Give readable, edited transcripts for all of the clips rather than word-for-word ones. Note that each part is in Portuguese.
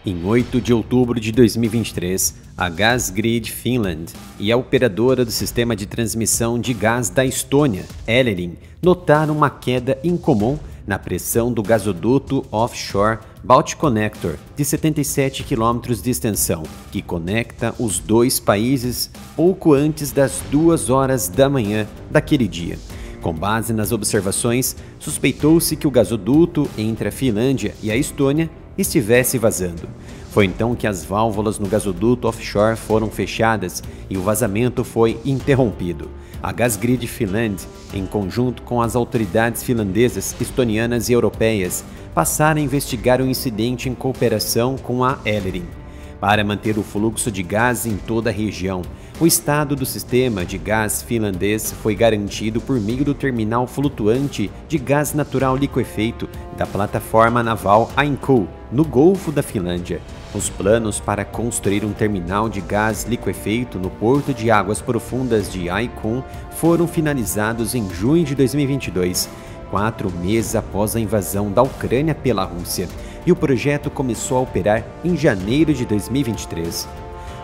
Em 8 de outubro de 2023, a Gasgrid Finland e a operadora do sistema de transmissão de gás da Estônia, Elering, notaram uma queda incomum na pressão do gasoduto offshore Balticconnector, de 77 km de extensão, que conecta os dois países pouco antes das 2 horas da manhã daquele dia. Com base nas observações, suspeitou-se que o gasoduto entre a Finlândia e a Estônia estivesse vazando. Foi então que as válvulas no gasoduto offshore foram fechadas e o vazamento foi interrompido. A Gasgrid Finland, em conjunto com as autoridades finlandesas, estonianas e europeias, passaram a investigar o incidente em cooperação com a Elering. Para manter o fluxo de gás em toda a região, o estado do sistema de gás finlandês foi garantido por meio do terminal flutuante de gás natural liquefeito da plataforma naval Ainkul, no Golfo da Finlândia. Os planos para construir um terminal de gás liquefeito no porto de águas profundas de Ainkul foram finalizados em junho de 2022, 4 meses após a invasão da Ucrânia pela Rússia, e o projeto começou a operar em janeiro de 2023.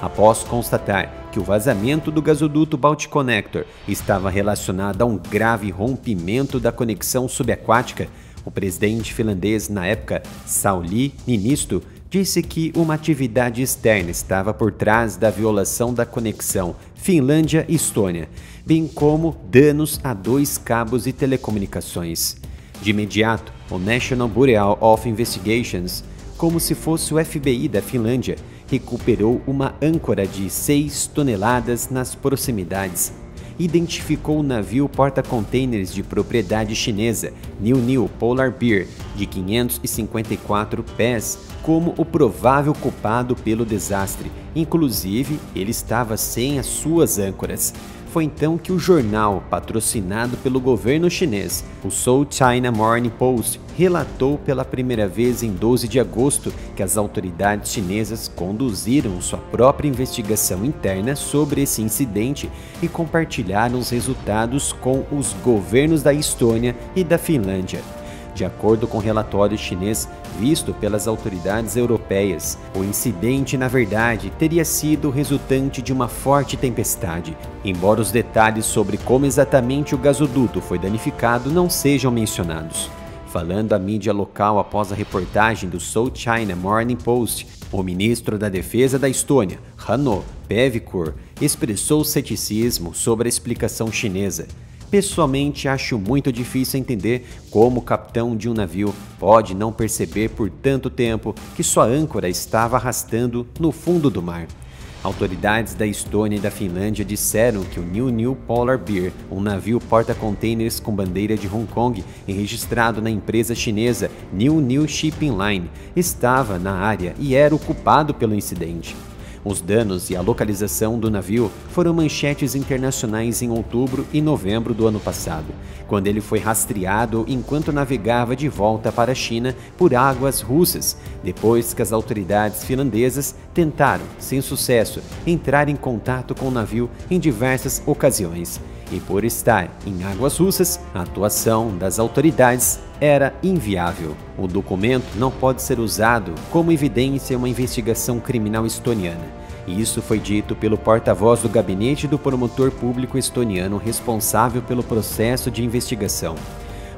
Após constatar que o vazamento do gasoduto Balticconnector estava relacionado a um grave rompimento da conexão subaquática, o presidente finlandês na época, Sauli Niinisto, disse que uma atividade externa estava por trás da violação da conexão Finlândia-Estônia, bem como danos a 2 cabos de telecomunicações. De imediato, o National Bureau of Investigations, como se fosse o FBI da Finlândia, recuperou uma âncora de 6 toneladas nas proximidades. Identificou o navio porta-containers de propriedade chinesa New New Polar Bear, de 554 pés, como o provável culpado pelo desastre. Inclusive, ele estava sem as suas âncoras. Foi então que o jornal, patrocinado pelo governo chinês, o South China Morning Post, relatou pela primeira vez em 12 de agosto que as autoridades chinesas conduziram sua própria investigação interna sobre esse incidente e compartilharam os resultados com os governos da Estônia e da Finlândia. De acordo com o relatório chinês visto pelas autoridades europeias, o incidente, na verdade, teria sido resultante de uma forte tempestade, embora os detalhes sobre como exatamente o gasoduto foi danificado não sejam mencionados. Falando à mídia local após a reportagem do South China Morning Post, o ministro da Defesa da Estônia, Hanno Pevkur, expressou ceticismo sobre a explicação chinesa. Pessoalmente, acho muito difícil entender como o capitão de um navio pode não perceber por tanto tempo que sua âncora estava arrastando no fundo do mar. Autoridades da Estônia e da Finlândia disseram que o New New Polar Bear, um navio porta-containers com bandeira de Hong Kong e registrado na empresa chinesa New New Shipping Line, estava na área e era o culpado pelo incidente. Os danos e a localização do navio foram manchetes internacionais em outubro e novembro do ano passado, quando ele foi rastreado enquanto navegava de volta para a China por águas russas, depois que as autoridades finlandesas tentaram, sem sucesso, entrar em contato com o navio em diversas ocasiões. E por estar em águas russas, a atuação das autoridades era inviável. O documento não pode ser usado como evidência em uma investigação criminal estoniana. E isso foi dito pelo porta-voz do gabinete do promotor público estoniano responsável pelo processo de investigação.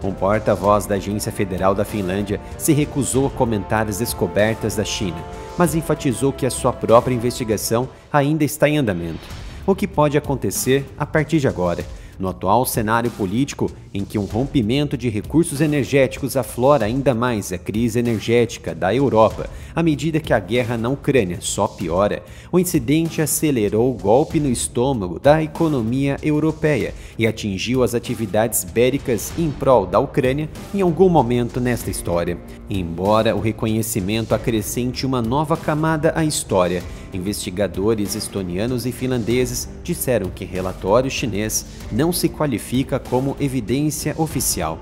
Um porta-voz da Agência Federal da Finlândia se recusou a comentar as descobertas da China, mas enfatizou que a sua própria investigação ainda está em andamento. O que pode acontecer a partir de agora? No atual cenário político, em que um rompimento de recursos energéticos aflora ainda mais a crise energética da Europa, à medida que a guerra na Ucrânia só piora, o incidente acelerou o golpe no estômago da economia europeia e atingiu as atividades bélicas em prol da Ucrânia em algum momento nesta história. Embora o reconhecimento acrescente uma nova camada à história, investigadores estonianos e finlandeses disseram que relatório chinês não se qualifica como evidência oficial.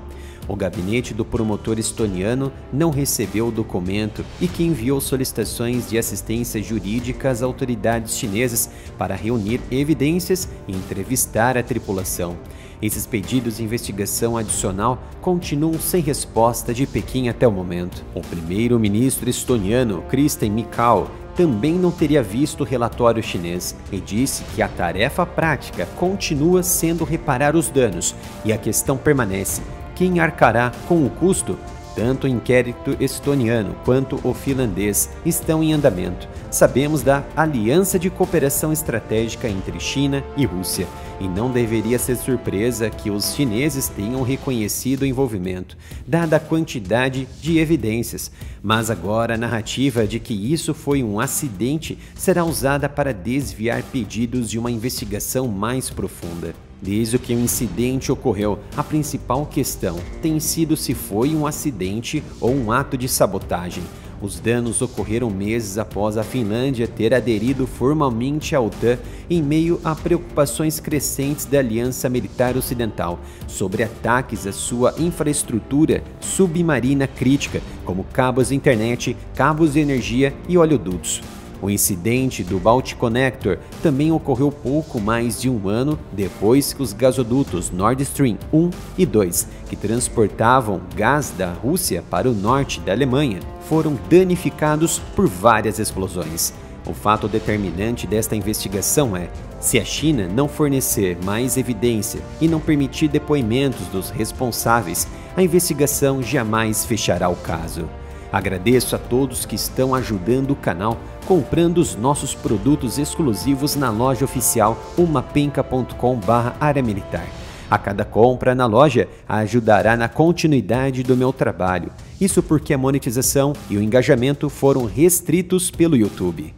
O gabinete do promotor estoniano não recebeu o documento e que enviou solicitações de assistência jurídica às autoridades chinesas para reunir evidências e entrevistar a tripulação. Esses pedidos de investigação adicional continuam sem resposta de Pequim até o momento. O primeiro-ministro estoniano, Kristen Michał, também não teria visto o relatório chinês e disse que a tarefa prática continua sendo reparar os danos e a questão permanece: quem arcará com o custo? Tanto o inquérito estoniano quanto o finlandês estão em andamento. Sabemos da aliança de cooperação estratégica entre China e Rússia, e não deveria ser surpresa que os chineses tenham reconhecido o envolvimento, dada a quantidade de evidências. Mas agora a narrativa de que isso foi um acidente será usada para desviar pedidos de uma investigação mais profunda. Desde que o incidente ocorreu, a principal questão tem sido se foi um acidente ou um ato de sabotagem. Os danos ocorreram meses após a Finlândia ter aderido formalmente à OTAN, em meio a preocupações crescentes da Aliança Militar Ocidental sobre ataques à sua infraestrutura submarina crítica, como cabos de internet, cabos de energia e oleodutos. O incidente do Balticconnector também ocorreu pouco mais de um ano depois que os gasodutos Nord Stream 1 e 2, que transportavam gás da Rússia para o norte da Alemanha, foram danificados por várias explosões. O fato determinante desta investigação é: se a China não fornecer mais evidência e não permitir depoimentos dos responsáveis, a investigação jamais fechará o caso. Agradeço a todos que estão ajudando o canal comprando os nossos produtos exclusivos na loja oficial umapenca.com/área militar. A cada compra na loja ajudará na continuidade do meu trabalho. Isso porque a monetização e o engajamento foram restritos pelo YouTube.